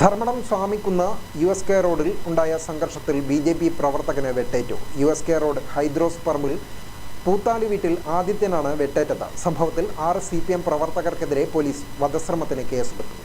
Dharmadam Swamikkunnu USK റോഡിൽ ഉണ്ടായ സംഘർഷത്തിൽ BJP പ്രവർത്തകന് വെട്ടേറ്റു. USK റോഡ് ഹൈദ്രോസ് പറമ്പിൽ പൂത്താലി വീട്ടിൽ ആദിത്യനാണ് വെട്ടേറ്റത്. സംഭവത്തിൽ 6 CPM പ്രവർത്തകർക്കെതിരെ പോലീസ് വധശ്രമത്തിന് കേസെടുത്തു.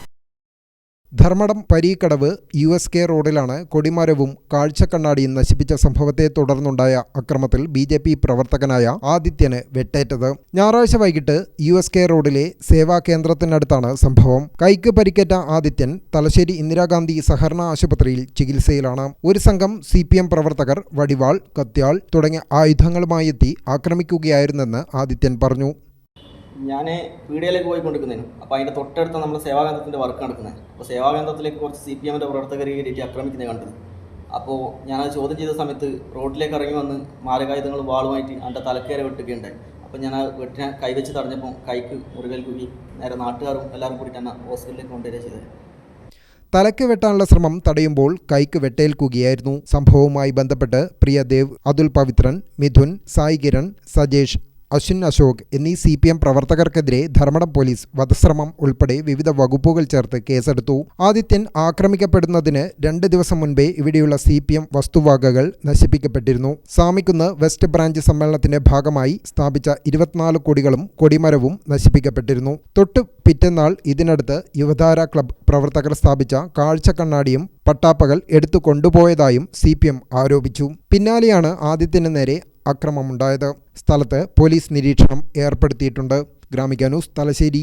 ധർമ്മടം പരീക്കടവ് USK റോഡിലാണ് കൊടിമരവും കാഴ്ചക്കണ്ണാടിയും നശിപ്പിച്ച സംഭവത്തെ തുടർന്നുണ്ടായ അക്രമത്തിൽ BJP പ്രവർത്തകനായ ആദിത്യന് വെട്ടേറ്റത്. ഞായറാഴ്ച വൈകിട്ട് USK റോഡിലെ സേവാ കേന്ദ്രത്തിനടുത്താണ് സംഭവം. കൈക്ക് പരിക്കേറ്റ ആദിത്യൻ തലശ്ശേരി ഇന്ദിരാഗാന്ധി സഹകരണ ആശുപത്രിയിൽ ചികിത്സയിലാണ്. ഒരു സംഘം CPM പ്രവർത്തകർ വടിവാൾ, കത്തിയാൾ തുടങ്ങിയ ആയുധങ്ങളുമായി എത്തി ആക്രമിക്കുകയായിരുന്നെന്ന് ആദിത്യൻ പറഞ്ഞു. ഞാൻ പീടികയിലേക്ക് പോയിക്കൊണ്ടിരിക്കുന്നതിനും അപ്പോൾ അതിൻ്റെ തൊട്ടടുത്ത് നമ്മൾ സേവാകേന്ദ്രത്തിൻ്റെ വർക്ക് നടക്കുന്നത്. അപ്പോൾ സേവാകേന്ദ്രത്തിലേക്ക് കുറച്ച് CPMൻ്റെ പ്രവർത്തകർ കയറിയിട്ട് ആക്രമിക്കുന്നത് കണ്ടത്. അപ്പോൾ ഞാനത് ചോദ്യം ചെയ്ത സമയത്ത് റോഡിലേക്ക് ഇറങ്ങി വന്ന് മാരകായുധങ്ങളും വാളുമായിട്ട് എൻ്റെ തലക്കേരെ വെട്ടുകയുണ്ടായി. അപ്പോൾ ഞാൻ ആ വെട്ടിനെ കൈവച്ച് തടഞ്ഞപ്പോൾ കൈക്ക് മുറിവേൽക്കുകയും നേരെ നാട്ടുകാരും എല്ലാവരും കൂടി തന്നെ ഹോസ്പിറ്റലിലേക്ക് കൊണ്ടുവരിക ചെയ്തത്. തലയ്ക്ക് വെട്ടാനുള്ള ശ്രമം തടയുമ്പോൾ കൈക്ക് വെട്ടേൽക്കുകയായിരുന്നു. സംഭവവുമായി ബന്ധപ്പെട്ട് പ്രിയദേവ്, അതുൽ പവിത്രൻ, മിഥുൻ, സായി കിരൺ, സജേഷ്, അശ്വിൻ അശോക് എന്നീ CPM പ്രവർത്തകർക്കെതിരെ ധർമ്മടം പോലീസ് വധശ്രമം ഉൾപ്പെടെ വിവിധ വകുപ്പുകൾ ചേർത്ത് കേസെടുത്തു. ആദിത്യൻ ആക്രമിക്കപ്പെടുന്നതിന് 2 ദിവസം മുൻപേ ഇവിടെയുള്ള CPM വസ്തുവകകൾ നശിപ്പിക്കപ്പെട്ടിരുന്നു. സ്വാമിക്കുന്ന് വെസ്റ്റ് ബ്രാഞ്ച് സമ്മേളനത്തിന്റെ ഭാഗമായി സ്ഥാപിച്ച 24 കൊടികളും കൊടിമരവും നശിപ്പിക്കപ്പെട്ടിരുന്നു. തൊട്ട് പിറ്റന്നാൾ ഇതിനടുത്ത് യുവധാര ക്ലബ് പ്രവർത്തകർ സ്ഥാപിച്ച കാഴ്ചക്കണ്ണാടിയും പട്ടാപ്പകൽ എടുത്തു കൊണ്ടുപോയതായും CPM ആരോപിച്ചു. പിന്നാലെയാണ് ആദിത്യന് നേരെ അക്രമമുണ്ടായത്. സ്ഥലത്ത് പോലീസ് നിരീക്ഷണം ഏർപ്പെടുത്തിയിട്ടുണ്ട്. ഗ്രാമിക ന്യൂസ്, തലശ്ശേരി.